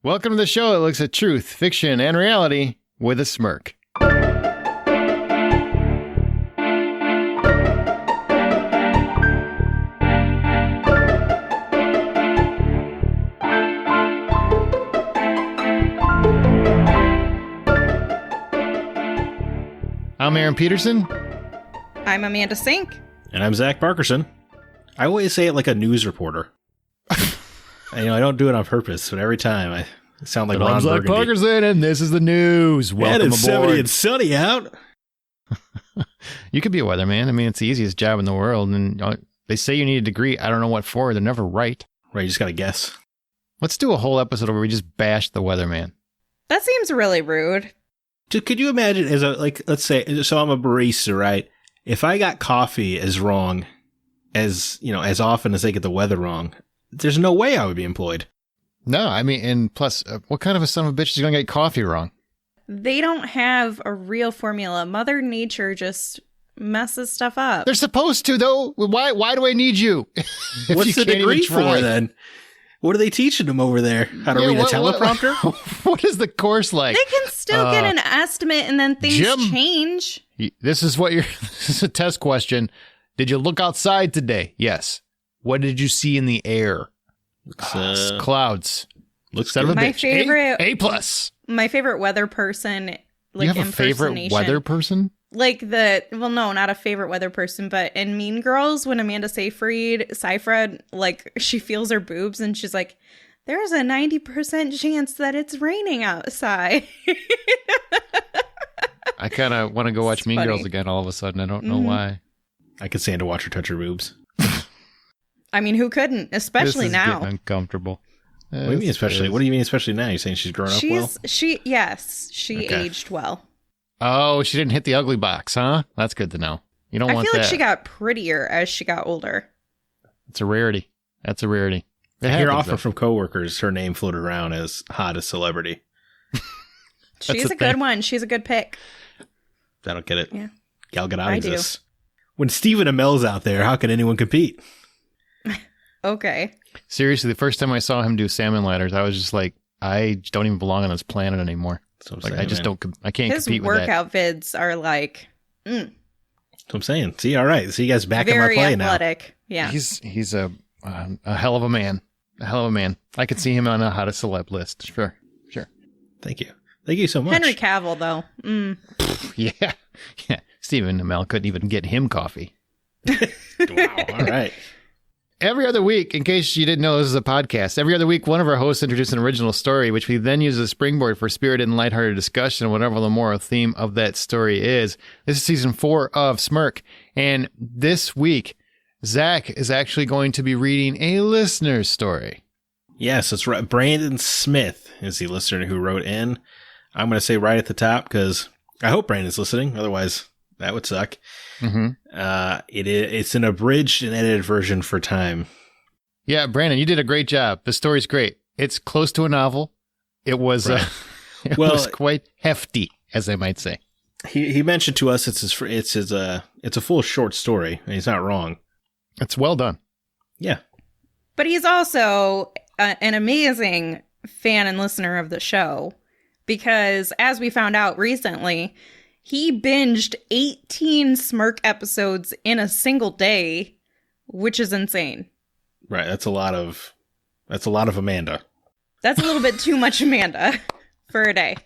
Welcome to the show that looks at truth, fiction, and reality with a smirk. I'm Aaron Peterson. I'm Amanda Sink. And I'm Zach Parkerson. I always say it like a news reporter. I don't do it on purpose, but every time I sound like Ron Burgundy. I'm Zach Parkerson, and this is the news. Welcome it's aboard. 70 and sunny out. You could be a weatherman. I mean, it's the easiest job in the world. And they say you need a degree. I don't know what for. They're never right. Right, you just got to guess. Let's do a whole episode where we just bash the weatherman. That seems really rude. Could you imagine, let's say, so I'm a barista, right? If I got coffee as wrong as often as they get the weather wrong, there's no way I would be employed. No, I mean, and plus, what kind of a son of a bitch is going to get coffee wrong? They don't have a real formula. Mother Nature just messes stuff up. They're supposed to, though. Why do I need you? What's the degree for, then? What are they teaching them over there? How to read a teleprompter? What is the course like? They can still get an estimate, and then things change. This is a test question. Did you look outside today? Yes. What did you see in the air? Clouds. Looks good. My favorite A plus. My favorite weather person. You have a favorite weather person? No, not a favorite weather person, but in Mean Girls, when Amanda Seyfried, she feels her boobs and she's like, there's a 90% chance that it's raining outside. I kind of want to go watch Mean Girls again all of a sudden. I don't know why. I could stand to watch her touch her boobs. I mean, who couldn't? Especially this is now. Getting uncomfortable. What do you mean especially? What do you mean especially now? You're saying she's grown up well? She aged well. Oh, she didn't hit the ugly box, huh? That's good to know. You don't want that. I feel like she got prettier as she got older. It's a rarity. That's a rarity. I hear often from coworkers her name floated around as hottest celebrity. She's a good one. She's a good pick. I don't get it. Yeah. Gal Gadot exists. When Stephen Amell's out there, how can anyone compete? Okay. Seriously, the first time I saw him do salmon ladders, I was just like, I don't even belong on this planet anymore. I just don't. I can't compete with that. His workout vids are like. That's what I'm saying. See, all right. So you guys back in my play now. Very athletic. Yeah. He's a hell of a man. A hell of a man. I could see him on a hottest celeb list. Sure. Thank you so much. Henry Cavill, though. Yeah. Stephen Amell couldn't even get him coffee. Wow. All right. Every other week, in case you didn't know this is a podcast, every other week, one of our hosts introduces an original story, which we then use as a springboard for spirited and lighthearted discussion, whatever the moral theme of that story is. This is season 4 of SMIRK, and this week, Zach is actually going to be reading a listener's story. Yes, that's right. Brandon Smith is the listener who wrote in. I'm going to say right at the top, because I hope Brandon's listening, otherwise that would suck. Mm-hmm. It's an abridged and edited version for time. Yeah, Brandon, you did a great job. The story's great. It's close to a novel. It was right. It was quite hefty, as I might say. He mentioned to us it's a full short story, and he's not wrong. It's well done. Yeah, but he's also an amazing fan and listener of the show, because as we found out recently, he binged 18 SMIRK episodes in a single day, which is insane. Right, that's a lot of Amanda. That's a little bit too much Amanda for a day.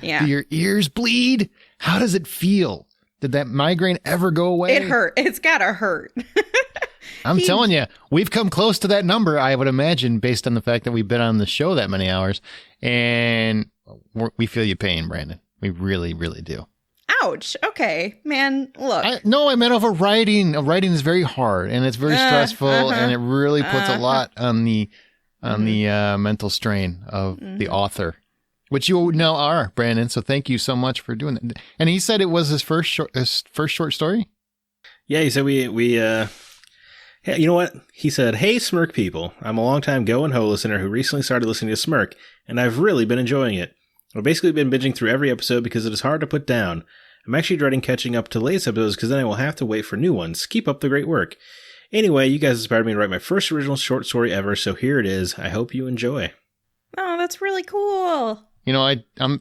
Yeah. Do your ears bleed? How does it feel? Did that migraine ever go away? It hurt. It's gotta hurt. I'm telling you, we've come close to that number, I would imagine, based on the fact that we've been on the show that many hours. And we feel your pain, Brandon. We really, really do. Ouch. Okay, man, look. I meant over writing. Writing is very hard, and it's very stressful, and it really puts a lot on the mental strain of the author, which you now are, Brandon. So thank you so much for doing that. And he said it was his first short story? Yeah, he said hey, you know what? He said, "Hey, SMIRK people. I'm a long-time Go and Ho listener who recently started listening to SMIRK, and I've really been enjoying it. I've basically been binging through every episode because it is hard to put down. I'm actually dreading catching up to the latest episodes because then I will have to wait for new ones. Keep up the great work. Anyway, you guys inspired me to write my first original short story ever, so here it is. I hope you enjoy." Oh, that's really cool. You know,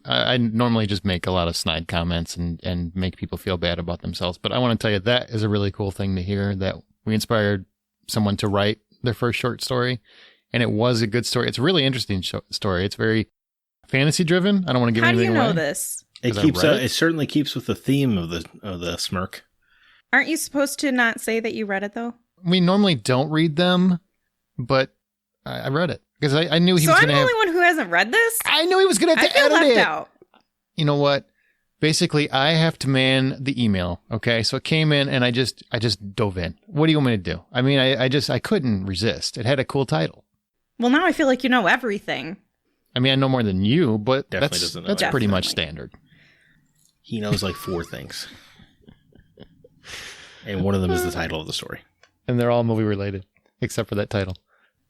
I normally just make a lot of snide comments and make people feel bad about themselves. But I want to tell you that is a really cool thing to hear, that we inspired someone to write their first short story. And it was a good story. It's a really interesting story. It's very fantasy driven. I don't want to give anything away. How do you know this? It certainly keeps with the theme of the SMIRK. Aren't you supposed to not say that you read it, though? We normally don't read them, but I read it. Because I knew he was going to have... So I'm the only one who hasn't read this? I knew he was going to have to edit left it. out. You know what? Basically, I have to man the email, okay? So it came in, and I just dove in. What do you want me to do? I mean, I couldn't resist. It had a cool title. Well, now I feel like you know everything. I mean, I know more than you, but Definitely that's pretty much standard. He knows like 4 things. And one of them is the title of the story. And they're all movie related, except for that title.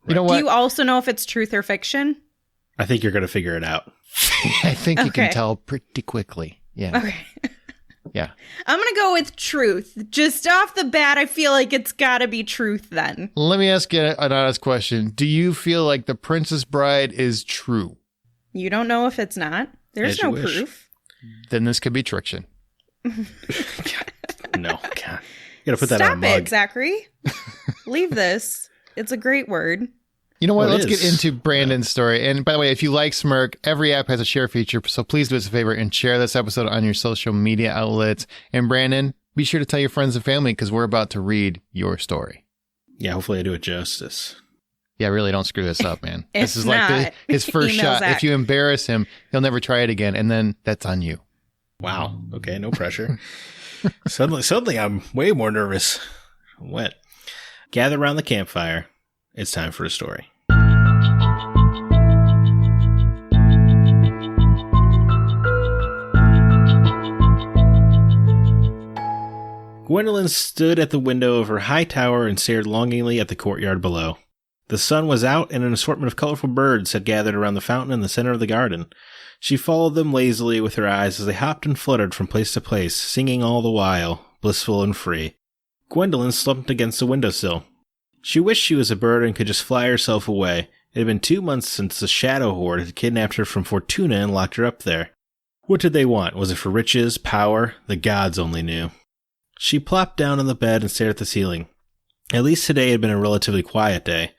You know what? Do you also know if it's truth or fiction? I think you're going to figure it out. I think you can tell pretty quickly. Yeah. Okay. Yeah. I'm going to go with truth. Just off the bat, I feel like it's got to be truth then. Let me ask you an honest question. Do you feel like The Princess Bride is true? You don't know if it's not. There's no proof. Then this could be triction. No, God. You got to put that on a mug. Stop it, Zachary. Leave this. It's a great word. You know what? Let's get into Brandon's story. And by the way, if you like SMIRK, every app has a share feature. So please do us a favor and share this episode on your social media outlets. And Brandon, be sure to tell your friends and family because we're about to read your story. Yeah, hopefully I do it justice. Yeah, really don't screw this up, man. This is like his first shot. Zach. If you embarrass him, he'll never try it again. And then that's on you. Wow. Okay, no pressure. Suddenly I'm way more nervous. Wet. Gather around the campfire. It's time for a story. Gwendolyn stood at the window of her high tower and stared longingly at the courtyard below. The sun was out and an assortment of colorful birds had gathered around the fountain in the center of the garden. She followed them lazily with her eyes as they hopped and fluttered from place to place, singing all the while, blissful and free. Gwendolyn slumped against the windowsill. She wished she was a bird and could just fly herself away. It had been 2 months since the Shadow Horde had kidnapped her from Fortuna and locked her up there. What did they want? Was it for riches, power? The gods only knew. She plopped down on the bed and stared at the ceiling. At least today had been a relatively quiet day.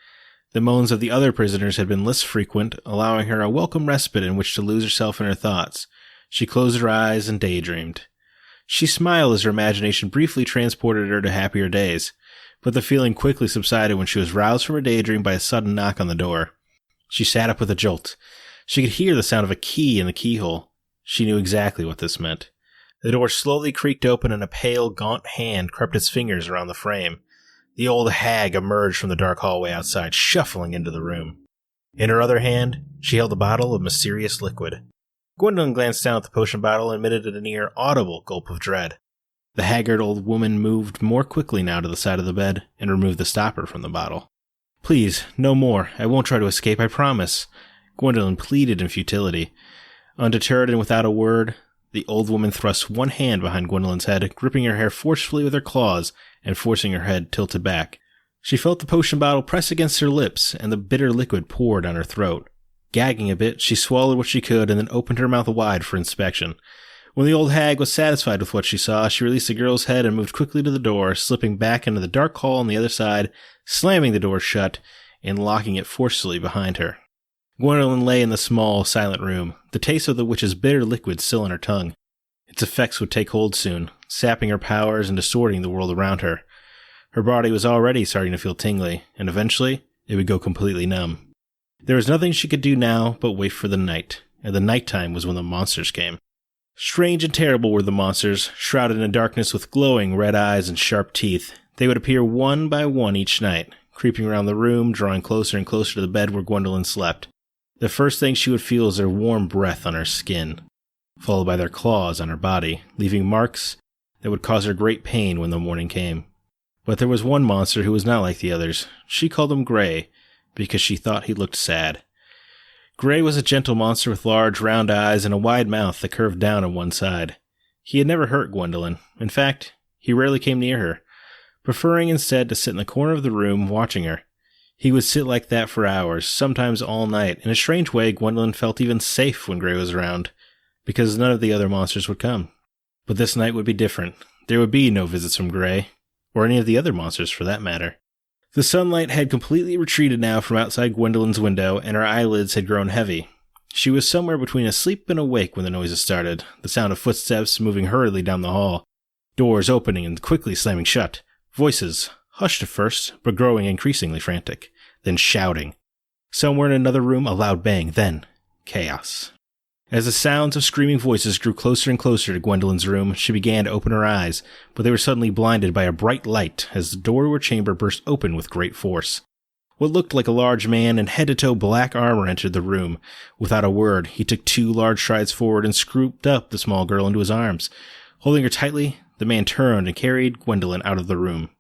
The moans of the other prisoners had been less frequent, allowing her a welcome respite in which to lose herself in her thoughts. She closed her eyes and daydreamed. She smiled as her imagination briefly transported her to happier days, but the feeling quickly subsided when she was roused from her daydream by a sudden knock on the door. She sat up with a jolt. She could hear the sound of a key in the keyhole. She knew exactly what this meant. The door slowly creaked open and a pale, gaunt hand crept its fingers around the frame. The old hag emerged from the dark hallway outside, shuffling into the room. In her other hand, she held a bottle of mysterious liquid. Gwendolyn glanced down at the potion bottle and emitted a near-audible gulp of dread. The haggard old woman moved more quickly now to the side of the bed and removed the stopper from the bottle. "Please, no more. I won't try to escape, I promise," Gwendolyn pleaded in futility. Undeterred and without a word, the old woman thrust one hand behind Gwendolyn's head, gripping her hair forcefully with her claws and forcing her head tilted back. She felt the potion bottle press against her lips, and the bitter liquid poured down her throat. Gagging a bit, she swallowed what she could and then opened her mouth wide for inspection. When the old hag was satisfied with what she saw, she released the girl's head and moved quickly to the door, slipping back into the dark hall on the other side, slamming the door shut and locking it forcefully behind her. Gwendolyn lay in the small, silent room, the taste of the witch's bitter liquid still on her tongue. Its effects would take hold soon, sapping her powers and distorting the world around her. Her body was already starting to feel tingly, and eventually it would go completely numb. There was nothing she could do now but wait for the night, and the nighttime was when the monsters came. Strange and terrible were the monsters, shrouded in darkness with glowing red eyes and sharp teeth. They would appear one by one each night, creeping around the room, drawing closer and closer to the bed where Gwendolyn slept. The first thing she would feel is their warm breath on her skin, followed by their claws on her body, leaving marks that would cause her great pain when the morning came. But there was one monster who was not like the others. She called him Gray, because she thought he looked sad. Gray was a gentle monster with large, round eyes and a wide mouth that curved down on one side. He had never hurt Gwendolyn. In fact, he rarely came near her, preferring instead to sit in the corner of the room watching her. He would sit like that for hours, sometimes all night. In a strange way, Gwendolyn felt even safe when Gray was around, because none of the other monsters would come. But this night would be different. There would be no visits from Gray, or any of the other monsters for that matter. The sunlight had completely retreated now from outside Gwendolyn's window, and her eyelids had grown heavy. She was somewhere between asleep and awake when the noises started, the sound of footsteps moving hurriedly down the hall, doors opening and quickly slamming shut, voices, hushed at first, but growing increasingly frantic, then shouting. Somewhere in another room, a loud bang, then chaos. As the sounds of screaming voices grew closer and closer to Gwendolyn's room, she began to open her eyes, but they were suddenly blinded by a bright light as the door to her chamber burst open with great force. What looked like a large man in head-to-toe black armor entered the room. Without a word, he took 2 large strides forward and scooped up the small girl into his arms. Holding her tightly, the man turned and carried Gwendolyn out of the room.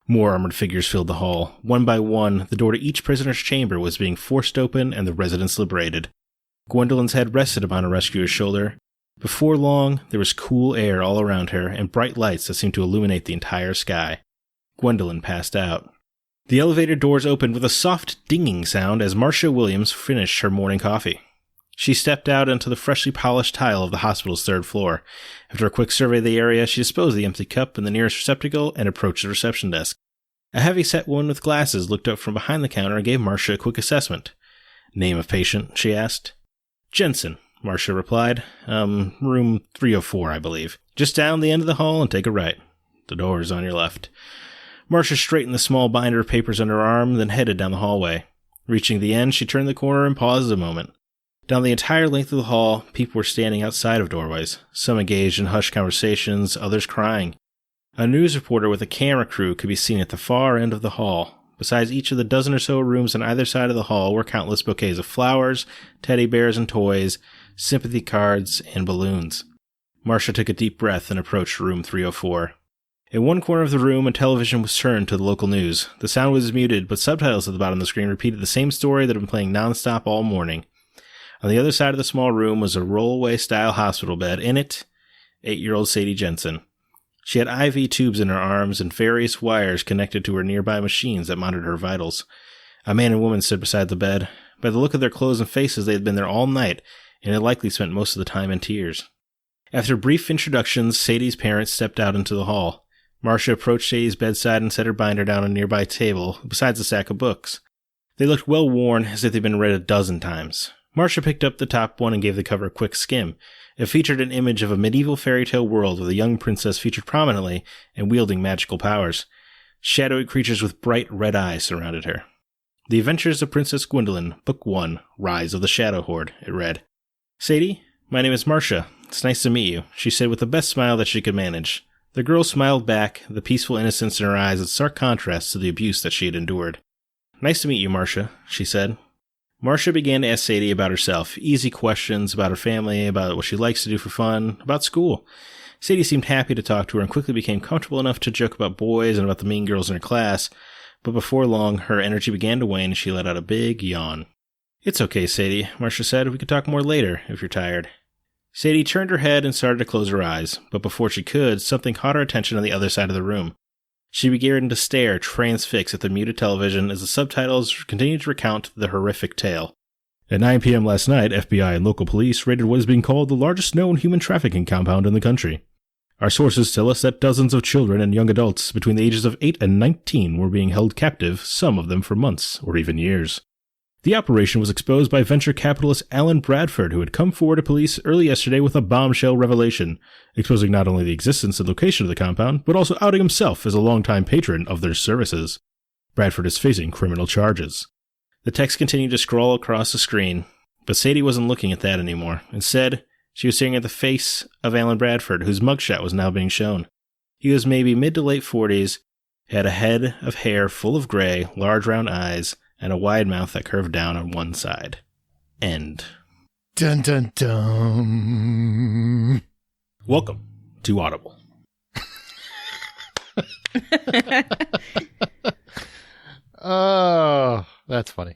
More armored figures filled the hall. One by one, the door to each prisoner's chamber was being forced open and the residents liberated. Gwendolyn's head rested upon her rescuer's shoulder. Before long, there was cool air all around her and bright lights that seemed to illuminate the entire sky. Gwendolyn passed out. The elevator doors opened with a soft dinging sound as Marcia Williams finished her morning coffee. She stepped out into the freshly polished tile of the hospital's 3rd floor. After a quick survey of the area, she disposed of the empty cup in the nearest receptacle and approached the reception desk. A heavy-set woman with glasses looked up from behind the counter and gave Marcia a quick assessment. "Name of patient?" she asked. "Jensen," Marcia replied. Room 304, I believe. Just down the end of the hall and take a right. The door is on your left." Marcia straightened the small binder of papers under her arm, then headed down the hallway. Reaching the end, she turned the corner and paused a moment. Down the entire length of the hall, people were standing outside of doorways, some engaged in hushed conversations, others crying. A news reporter with a camera crew could be seen at the far end of the hall. Besides each of the dozen or so rooms on either side of the hall were countless bouquets of flowers, teddy bears and toys, sympathy cards, and balloons. Marcia took a deep breath and approached room 304. In one corner of the room, a television was turned to the local news. The sound was muted, but subtitles at the bottom of the screen repeated the same story that had been playing nonstop all morning. On the other side of the small room was a rollaway-style hospital bed. In it, 8-year-old Sadie Jensen. She had IV tubes in her arms and various wires connected to her nearby machines that monitored her vitals. A man and woman stood beside the bed. By the look of their clothes and faces, they had been there all night, and had likely spent most of the time in tears. After brief introductions, Sadie's parents stepped out into the hall. Marcia approached Sadie's bedside and set her binder down on a nearby table, besides a stack of books. They looked well worn, as if they'd been read a dozen times. Marcia picked up the top one and gave the cover a quick skim. It featured an image of a medieval fairy tale world with a young princess featured prominently and wielding magical powers. Shadowy creatures with bright red eyes surrounded her. "The Adventures of Princess Gwendolyn, Book 1, Rise of the Shadow Horde," it read. "Sadie, my name is Marcia. It's nice to meet you," she said with the best smile that she could manage. The girl smiled back, the peaceful innocence in her eyes in stark contrast to the abuse that she had endured. "Nice to meet you, Marcia," she said. Marcia began to ask Sadie about herself, easy questions about her family, about what she likes to do for fun, about school. Sadie seemed happy to talk to her and quickly became comfortable enough to joke about boys and about the mean girls in her class, but before long, her energy began to wane and she let out a big yawn. "It's okay, Sadie," Marcia said. "We can talk more later, if you're tired." Sadie turned her head and started to close her eyes, but before she could, something caught her attention on the other side of the room. She began to stare transfixed at the muted television as the subtitles continued to recount the horrific tale. "At 9 p.m. last night, FBI and local police raided what is being called the largest known human trafficking compound in the country. Our sources tell us that dozens of children and young adults between the ages of 8 and 19 were being held captive, some of them for months or even years. The operation was exposed by venture capitalist Alan Bradford, who had come forward to police early yesterday with a bombshell revelation, exposing not only the existence and location of the compound, but also outing himself as a longtime patron of their services. Bradford is facing criminal charges." The text continued to scroll across the screen, but Sadie wasn't looking at that anymore. Instead, she was staring at the face of Alan Bradford, whose mugshot was now being shown. He was maybe mid to late 40s, had a head of hair full of gray, large round eyes, and a wide mouth that curved down on one side. End. Dun dun dun. Welcome to Audible. Oh, that's funny.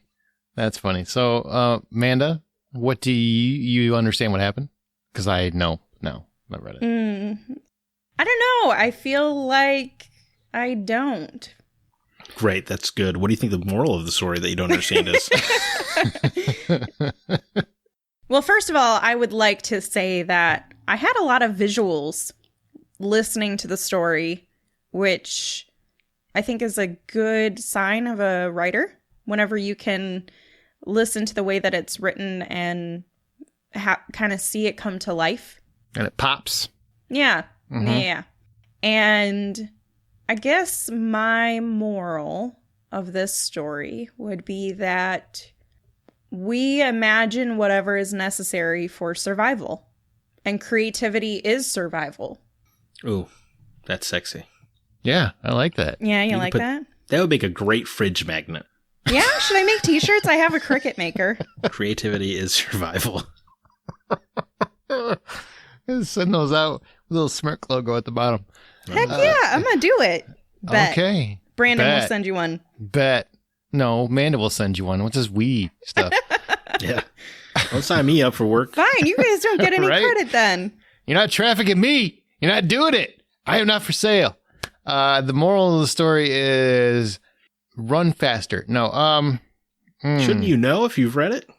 That's funny. So, Amanda, what do you understand what happened? Because I no, not read it. I don't know. I feel like I don't. Great, that's good. What do you think the moral of the story that you don't understand is? Well, first of all, I would like to say that I had a lot of visuals listening to the story, which I think is a good sign of a writer. Whenever you can listen to the way that it's written and kind of see it come to life. And it pops. Yeah. Yeah. And I guess my moral of this story would be that we imagine whatever is necessary for survival. And creativity is survival. Ooh, that's sexy. Yeah, I like that. Yeah, you like that? That would make a great fridge magnet. Yeah, should I make t-shirts? I have a Cricut maker. Creativity is survival. Send those out with a little SMIRK logo at the bottom. Heck yeah, I'm going to do it. Bet. Okay. Brandon will send you one. Bet. No, Amanda will send you one. What's this we stuff? Yeah. Don't sign me up for work. Fine, you guys don't get any Right? credit then. You're not trafficking me. You're not doing it. I am not for sale. The moral of the story is run faster. No, Shouldn't you know if you've read it?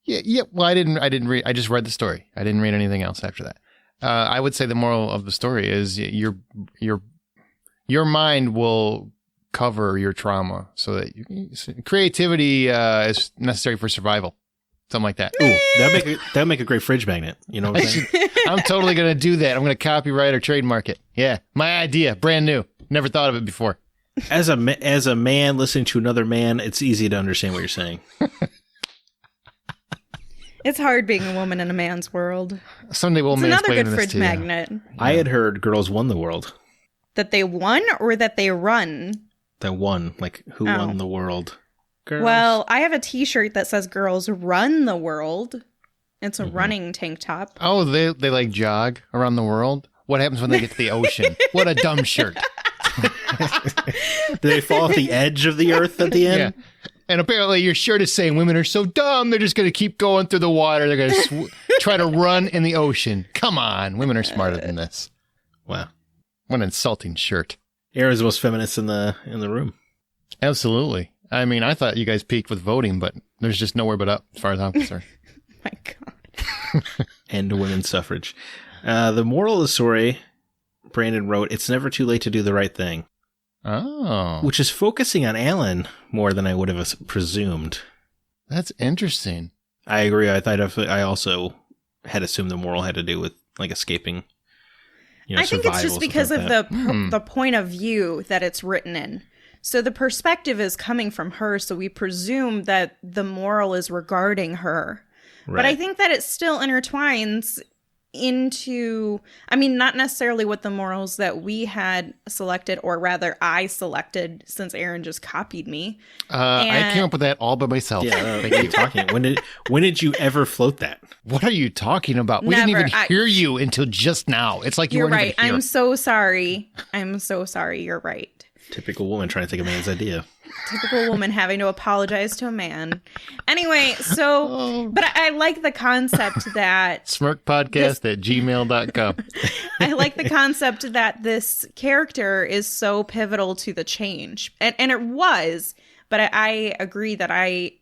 Yeah. Well, I didn't read. I just read the story. I didn't read anything else after that. I would say the moral of the story is your mind will cover your trauma, so that creativity is necessary for survival. Something like that. Ooh, that'd make a great fridge magnet. You know what I'm saying? I'm totally going to do that. I'm going to copyright or trademark it. Yeah. My idea. Brand new. Never thought of it before. As a man listening to another man, it's easy to understand what you're saying. It's hard being a woman in a man's world. Someday we'll It's another mansplain good this fridge to you. magnet. I had heard girls won the world. That they won or that they run? That won. Like, who Oh. won the world? Girls. Well, I have a t-shirt that says girls run the world. It's a running tank top. Oh, they like jog around the world? What happens when they get to the ocean? What a dumb shirt. Do they fall off the edge of the earth at the end? Yeah. And apparently your shirt is saying women are so dumb, they're just going to keep going through the water. They're going to try to run in the ocean. Come on. Women are smarter than this. Wow. What an insulting shirt. Aaron's the most feminist in the room. Absolutely. I mean, I thought you guys peaked with voting, but there's just nowhere but up as far as I'm concerned. My God. And women's suffrage. The moral of the story, Brandon wrote, it's never too late to do the right thing. Oh. Which is focusing on Alan more than I would have presumed. That's interesting. I agree. I also had assumed the moral had to do with like escaping. I think it's just because of that. the point of view that it's written in. So the perspective is coming from her, so we presume that the moral is regarding her. Right. But I think that it still intertwines into, I mean, not necessarily with the morals that we had selected, or rather I selected, since Aaron just copied me. I came up with that all by myself. Yeah, what are you talking? When did you ever float that? What are you talking about? We Never. didn't even hear you until just now. It's like you You're weren't right. even here. I'm so sorry. I'm so sorry. You're right. Typical woman trying to take a man's idea. Typical woman having to apologize to a man. Anyway, so, but I like the concept that SMIRKpodcast at gmail.com. I like the concept that this character is so pivotal to the change. And it was, but I agree that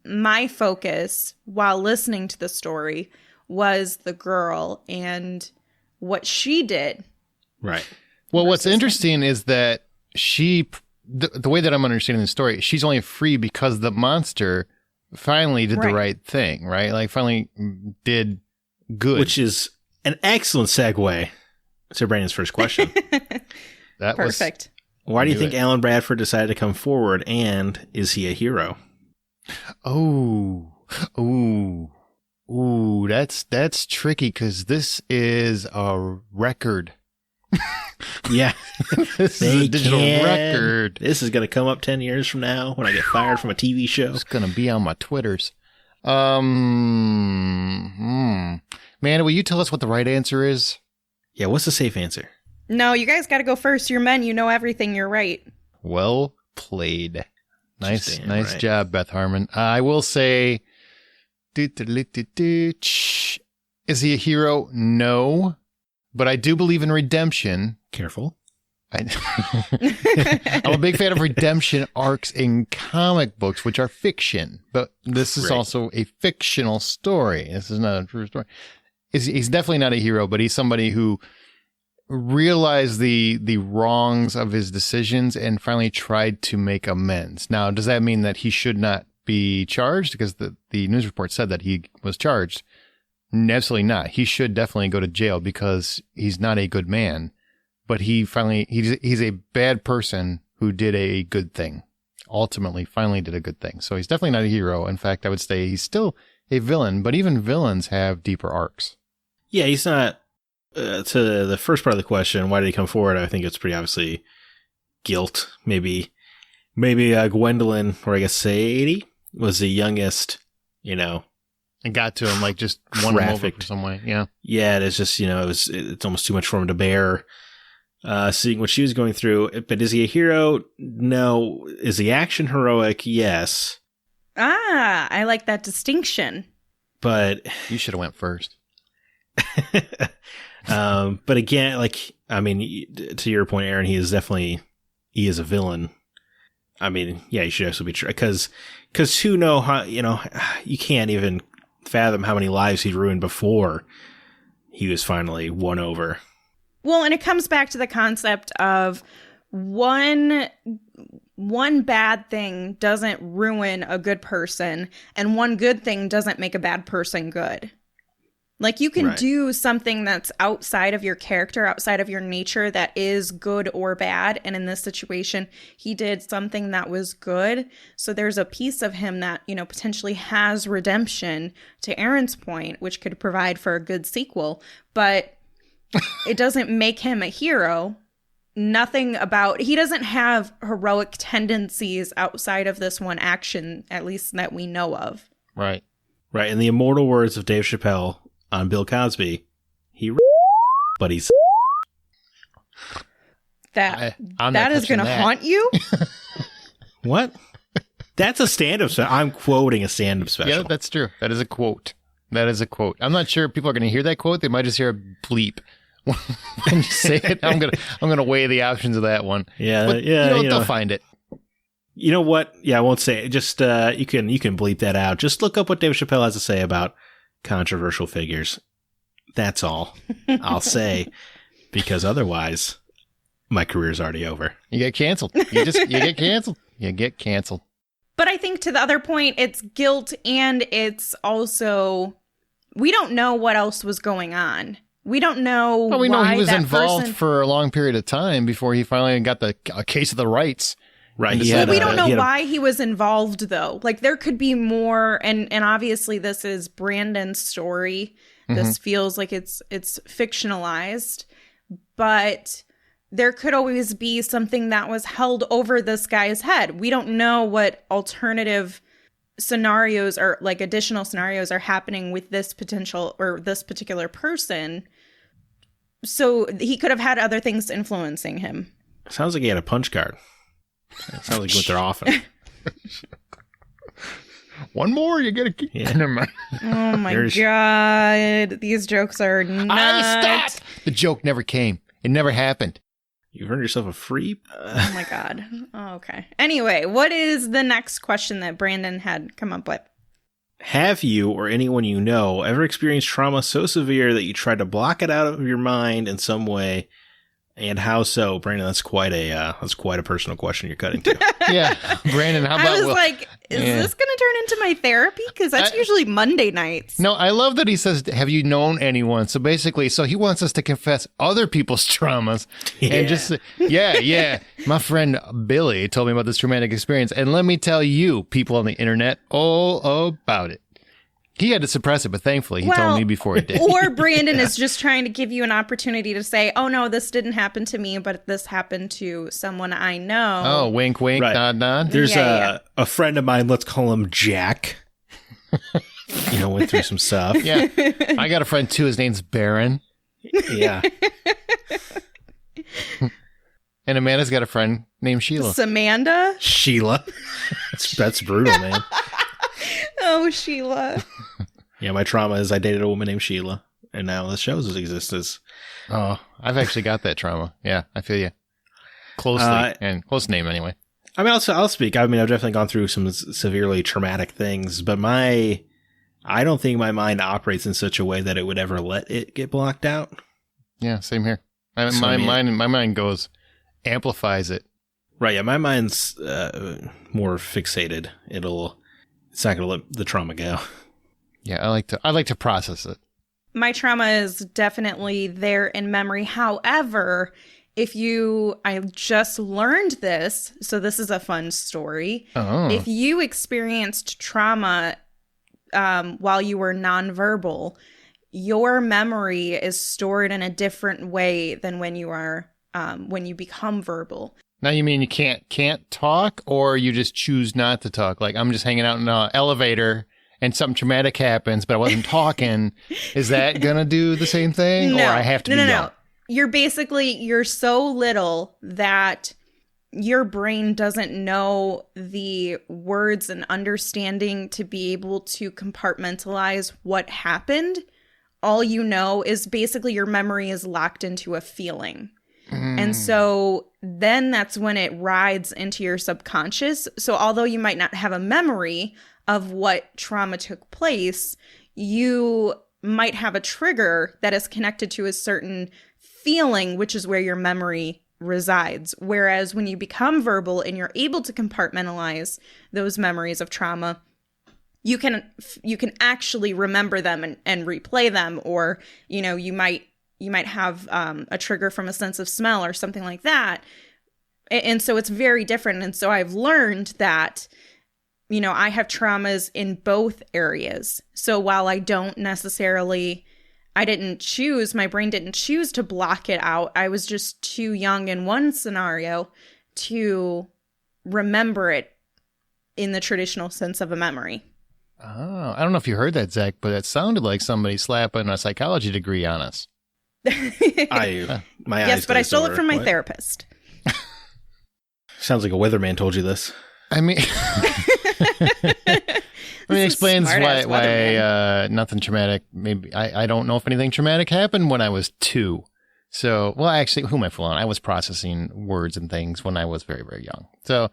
my focus while listening to the story was the girl and what she did. Right. Well, what's interesting is that the way that I'm understanding the story, she's only free because the monster finally did the right thing, right? Like finally did good. Which is an excellent segue to Brandon's first question. That Perfect. Why do you think Alan Bradford decided to come forward, and is he a hero? That's tricky because this is a record. Yeah. This is a digital record. This is going to come up 10 years from now when I get fired from a TV show. It's going to be on my Twitters. Man, will you tell us what the right answer is? Yeah, what's the safe answer? No, you guys got to go first. You're men. You know everything. You're right. Well played. Nice right. job, Beth Harmon. I will say, is he a hero? No. But I do believe in redemption. Careful. I'm a big fan of redemption arcs in comic books, which are fiction, but this is also a fictional story. This is not a true story. He's definitely not a hero, but he's somebody who realized the wrongs of his decisions and finally tried to make amends. Now, does that mean that he should not be charged? Because the news report said that he was charged. Absolutely not. He should definitely go to jail because he's not a good man. But he's a bad person who did a good thing. Ultimately, finally did a good thing. So he's definitely not a hero. In fact, I would say he's still a villain, but even villains have deeper arcs. Yeah, he's not, to the first part of the question, why did he come forward? I think it's pretty obviously guilt. Maybe Gwendolyn, or I guess Sadie, was the youngest, And got to him, like, just won him over in some way. Yeah. Yeah, it's just, it's almost too much for him to bear. Seeing what she was going through. But is he a hero? No. Is the action heroic? Yes. I like that distinction. But you should have went first. But again, to your point, Aaron, he is a villain. I mean, yeah, he should also be true because who know how, you can't even fathom how many lives he'd ruined before he was finally won over. Well, and it comes back to the concept of one bad thing doesn't ruin a good person, and one good thing doesn't make a bad person good. Like, you can do something that's outside of your character, outside of your nature, that is good or bad. And in this situation, he did something that was good. So there's a piece of him that, potentially has redemption, to Aaron's point, which could provide for a good sequel. But it doesn't make him a hero. He doesn't have heroic tendencies outside of this one action, at least that we know of. Right. Right. In the immortal words of Dave Chappelle on Bill Cosby, but he's that is going to haunt you. What? That's a stand-up special. I'm quoting a stand-up special. Yeah, that's true. That is a quote. I'm not sure if people are going to hear that quote. They might just hear a bleep when you say it. I'm gonna weigh the options of that one. Yeah, but, they'll find it. You know what? Yeah, I won't say it. Just you can bleep that out. Just look up what Dave Chappelle has to say about controversial figures. That's all I'll say, because otherwise my career's already over. You get canceled. You get canceled. You get canceled. But I think to the other point, it's guilt, and it's also, we don't know what else was going on. We don't know why we know he was that involved person... for a long period of time before he finally got a case of the rights. Right. We don't know why he was involved, though. Like, there could be more, and obviously this is Brandon's story. Mm-hmm. This feels like it's fictionalized, but there could always be something that was held over this guy's head. We don't know what alternative scenarios or like additional scenarios are happening with this particular person. So he could have had other things influencing him. Sounds like he had a punch card. It sounds like he went there often. One more, you get a key. Yeah. Oh my God. These jokes are nuts. Stop! The joke never came. It never happened. You've earned yourself a free... Oh my God. Oh, okay. Anyway, what is the next question that Brandon had come up with? Have you or anyone you know ever experienced trauma so severe that you tried to block it out of your mind in some way? And how so? Brandon, that's quite a personal question you're cutting to. Yeah. Brandon, how about... I was like, is this going to turn into my therapy? Because that's usually Monday nights. No, I love that he says, have you known anyone? So basically, he wants us to confess other people's traumas. Yeah. And just, yeah. My friend Billy told me about this traumatic experience. And let me tell you, people on the internet, all about it. He had to suppress it, but thankfully he told me before he did. Or Brandon is just trying to give you an opportunity to say, oh, no, this didn't happen to me, but this happened to someone I know. Oh, wink, wink, nod, nod. There's a friend of mine, let's call him Jack. Went through some stuff. Yeah. I got a friend, too. His name's Baron. Yeah. And Amanda's got a friend named Sheila. Samanda? Sheila. That's brutal, man. Oh, Sheila. Yeah, my trauma is I dated a woman named Sheila, and now this shows its existence. Oh, I've actually got that trauma. Yeah, I feel you. closely and close name anyway. I mean, I'll speak. I mean, I've definitely gone through some severely traumatic things, but I don't think my mind operates in such a way that it would ever let it get blocked out. Yeah, same here. My mind amplifies it. Right. Yeah, my mind's more fixated. It's not going to let the trauma go. Yeah, I like to process it. My trauma is definitely there in memory. However, I just learned this, so this is a fun story. Oh. If you experienced trauma while you were nonverbal, your memory is stored in a different way than when you become verbal. Now you mean you can't talk, or you just choose not to talk? Like, I'm just hanging out in an elevator and something traumatic happens, but I wasn't talking. Is that gonna do the same thing? No. Or I have to be young? No. You're so little that your brain doesn't know the words and understanding to be able to compartmentalize what happened. All you know is basically your memory is locked into a feeling. And so then that's when it rides into your subconscious. So although you might not have a memory of what trauma took place, you might have a trigger that is connected to a certain feeling, which is where your memory resides. Whereas when you become verbal and you're able to compartmentalize those memories of trauma, you can actually remember them and replay them, or you might have a trigger from a sense of smell or something like that. And so it's very different. And so I've learned that I have traumas in both areas. So while my brain didn't choose to block it out, I was just too young in one scenario to remember it in the traditional sense of a memory. Oh, I don't know if you heard that, Zach, but it sounded like somebody slapping a psychology degree on us. Yes, but I stole it from my therapist. Sounds like a weatherman told you this. I mean, explains why nothing traumatic. Maybe I don't know if anything traumatic happened when I was 2. So, well, actually, who am I fooling? I was processing words and things when I was very, very young. So,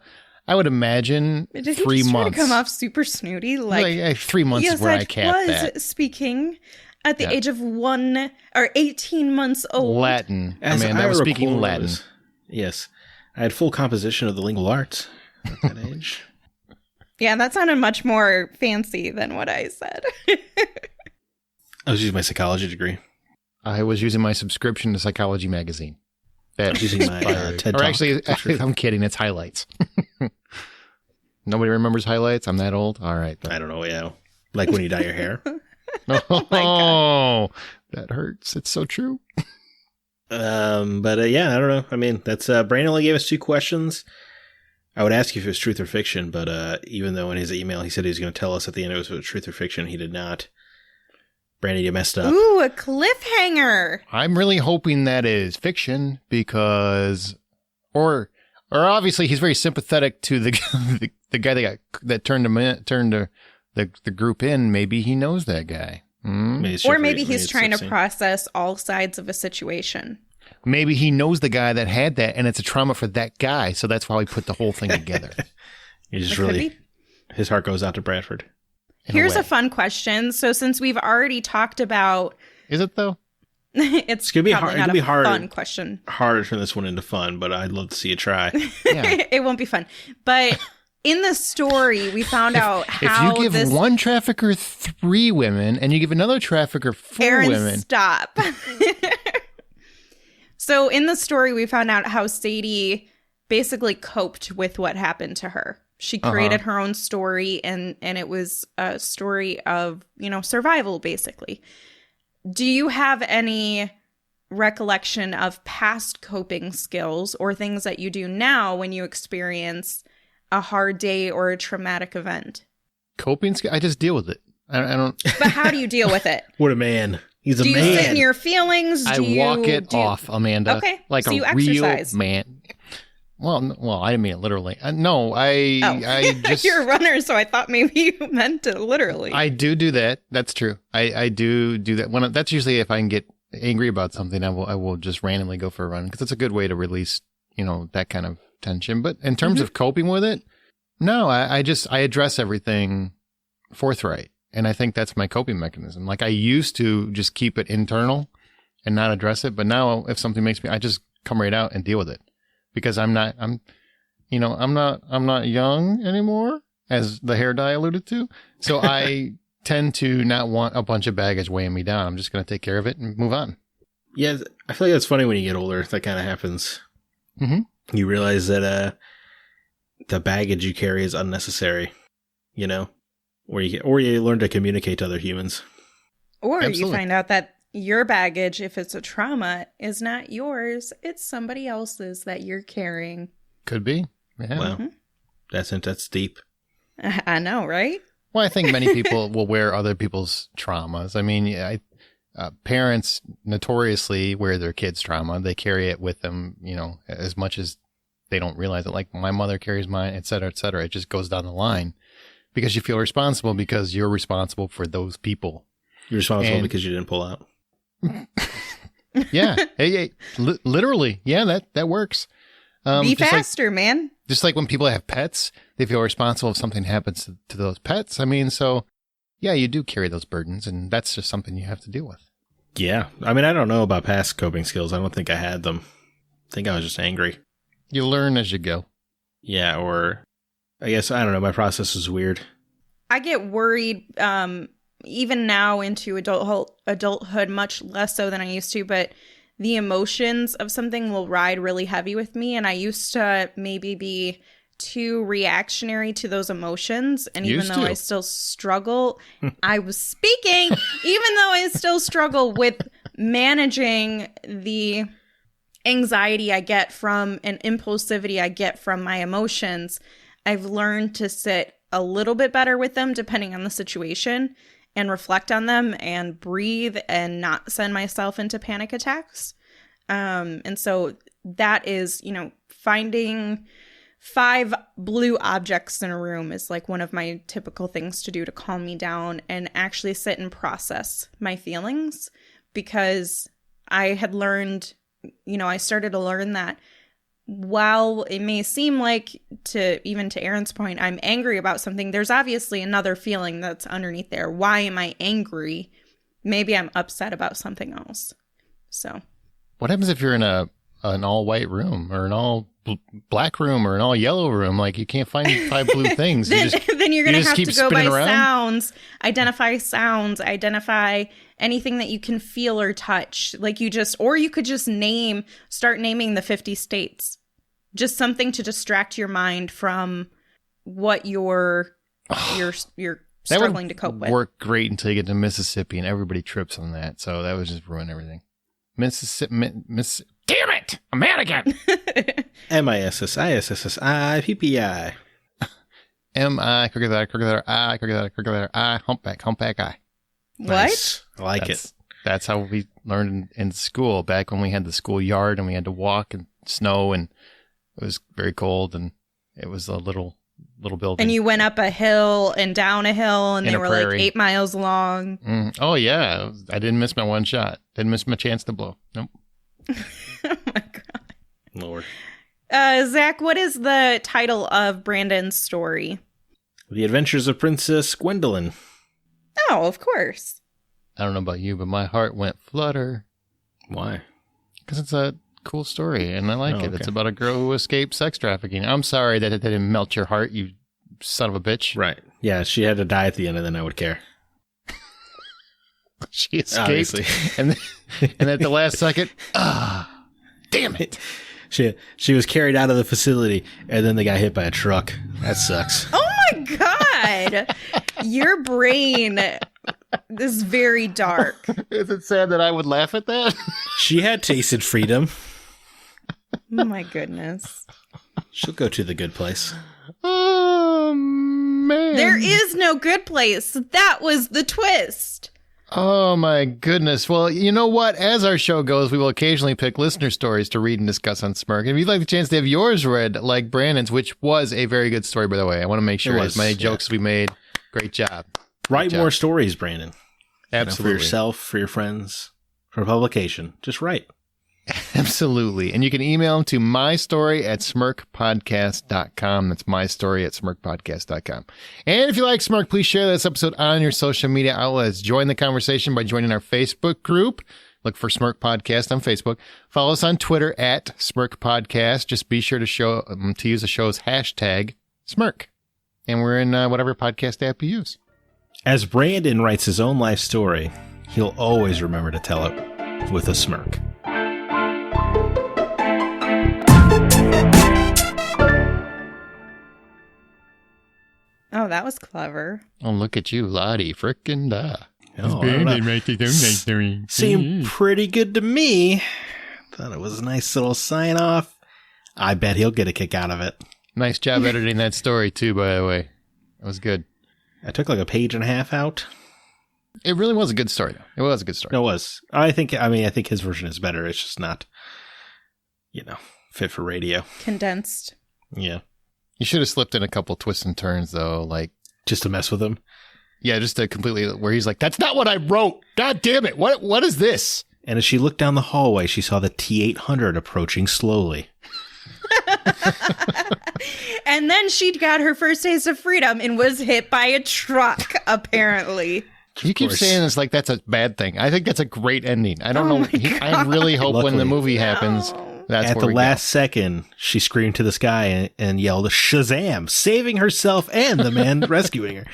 I would imagine 3 months. Did he just try to come off super snooty? Like 3 months is where I capped that. I was speaking at the age of 1 or 18 months old. Latin. I was speaking Latin. Yes. I had full composition of the lingual arts at that age. Yeah, that sounded much more fancy than what I said. I was using my psychology degree. I was using my subscription to Psychology Magazine. I was using my TED Talk. Or actually, I'm kidding. It's Highlights. Nobody remembers Highlights? I'm that old? All right. I don't know, yeah. Like when you dye your hair. Oh, that hurts. It's so true. But yeah, I don't know. I mean, that's Brandon only gave us 2 questions. I would ask you if it was truth or fiction, but even though in his email he said he was going to tell us at the end if it was truth or fiction, he did not. Brandon, you messed up. Ooh, a cliffhanger. I'm really hoping that is fiction because, or obviously he's very sympathetic to the guy that turned the group in. Maybe he knows that guy. Or maybe he's trying to process all sides of a situation. Maybe he knows the guy that had that, and it's a trauma for that guy, so that's why we put the whole thing together. His heart goes out to Bradford. Here's a fun question. So since we've already talked about... Is it, though? It's going to be hard. It's going to be hard. Fun question. Hard to turn this one into fun, but I'd love to see you try. Yeah. It won't be fun. But in the story, we found out how if you give one trafficker 3 women and you give another trafficker 4 women... stop. So in the story, we found out how Sadie basically coped with what happened to her. She created her own story, and it was a story of, survival, basically. Do you have any recollection of past coping skills or things that you do now when you experience a hard day or a traumatic event? Coping skills? I just deal with it. I don't... But how do you deal with it? What a man. He's a man. Do you sit in your feelings? I walk it off, Amanda. Okay. Like so a you exercise. Real man. Well, I didn't mean it literally. No, I just... You're a runner, so I thought maybe you meant it literally. I do that. That's true. I do that. That's usually if I can get angry about something, I will just randomly go for a run because it's a good way to release that kind of tension. But in terms of coping with it, no, I address everything forthright. And I think that's my coping mechanism. Like I used to just keep it internal and not address it. But now if something makes me, I just come right out and deal with it because I'm not young anymore, as the hair dye alluded to. So I tend to not want a bunch of baggage weighing me down. I'm just going to take care of it and move on. Yeah. I feel like that's funny when you get older. That kind of happens. Mm-hmm. You realize that the baggage you carry is unnecessary, or you learn to communicate to other humans. Or Absolutely. you find out that your baggage, if it's a trauma, is not yours. It's somebody else's that you're carrying. Could be. Yeah. Wow. That's deep. I know, right? Well, I think many people will wear other people's traumas. I mean, parents notoriously wear their kids' trauma. They carry it with them, as much as they don't realize it. Like my mother carries mine, et cetera, et cetera. It just goes down the line because you feel responsible because you're responsible for those people. You're responsible because you didn't pull out. Yeah. Hey, literally. Yeah, that works. Be faster, man. Just like when people have pets, they feel responsible if something happens to those pets. I mean, so yeah, you do carry those burdens, and that's just something you have to deal with. Yeah. I mean, I don't know about past coping skills. I don't think I had them. I think I was just angry. You learn as you go. Yeah, or I guess, I don't know, my process is weird. I get worried even now into adulthood, much less so than I used to, but the emotions of something will ride really heavy with me. And I used to maybe be too reactionary to those emotions. And even though I still struggle, I was speaking, even though I still struggle with managing the anxiety I get from and impulsivity I get from my emotions, I've learned to sit a little bit better with them depending on the situation and reflect on them and breathe and not send myself into panic attacks. And so that is, finding 5 blue objects in a room is like one of my typical things to do to calm me down and actually sit and process my feelings, because I had learned, I started to learn that while it may seem like, to Aaron's point, I'm angry about something, there's obviously another feeling that's underneath there. Why am I angry? Maybe I'm upset about something else. So what happens if you're in an all white room or an all black room or an all yellow room? Like you can't find 5 blue things. then you're going to have to go by around? sounds, identify anything that you can feel or touch. Like you could just start naming the 50 states. Just something to distract your mind from what you're struggling to cope with. That would work great until you get to Mississippi and everybody trips on that. So that would just ruin everything. Mississippi. Damn it! I'm mad again. MISSISSIPPI. M-I, crooked letter, I, crooked letter, I, humpback, I. What? Nice. I like it. That's how we learned in school, back when we had the schoolyard and we had to walk in snow and it was very cold and it was a little building. And you went up a hill and down a hill and they were like 8 miles long. Oh, yeah. I didn't miss my one shot. Didn't miss my chance to blow. Nope. Oh, my God. Lord. Zach, what is the title of Brandon's story? The Adventures of Princess Gwendolyn. Oh, of course. I don't know about you, but my heart went flutter. Why? Because it's a cool story, and I like it. Okay. It's about a girl who escaped sex trafficking. I'm sorry that it didn't melt your heart, you son of a bitch. Right. Yeah, she had to die at the end, and then I would care. She escaped, obviously. and at the last second, damn it. She was carried out of the facility, and then they got hit by a truck. That sucks. Oh my God. Your brain is very dark. Is it sad that I would laugh at that? She had tasted freedom. Oh my goodness. She'll go to the good place. Oh, man. There is no good place. That was the twist. Oh, my goodness. Well, you know what? As our show goes, we will occasionally pick listener stories to read and discuss on SMIRK. If you'd like the chance to have yours read, like Brandon's, which was a very good story, by the way, I want to make sure as many jokes we made. Great job. Write more stories, Brandon. Absolutely. For yourself, for your friends, for publication. Just write. Absolutely. And you can email them to mystory@smirkpodcast.com. That's mystory@smirkpodcast.com. And if you like Smirk, please share this episode on your social media outlets. Join the conversation by joining our Facebook group. Look for Smirk Podcast on Facebook. Follow us on Twitter @Smirk Podcast. Just be sure to use the show's hashtag Smirk. And we're in whatever podcast app you use. As Brandon writes his own life story, he'll always remember to tell it with a smirk. Oh, that was clever. Oh, look at you, Lottie. Frickin' da. Oh, seemed pretty good to me. Thought it was a nice little sign off. I bet he'll get a kick out of it. Nice job editing that story, too, by the way. That was good. I took like a page and a half out. It really was a good story, though. It was a good story. It was. I think his version is better. It's just not, fit for radio. Condensed. Yeah. You should have slipped in a couple twists and turns, though, like... Just to mess with him? Yeah, just to completely... Where he's like, that's not what I wrote! God damn it! What is this? And as she looked down the hallway, she saw the T-800 approaching slowly. And then she got her first taste of freedom and was hit by a truck, apparently. You keep saying this like that's a bad thing. I think that's a great ending. I don't know. I really hope when the movie happens, that's at where the last second, she screamed to the sky and yelled, "Shazam!" saving herself and the man rescuing her.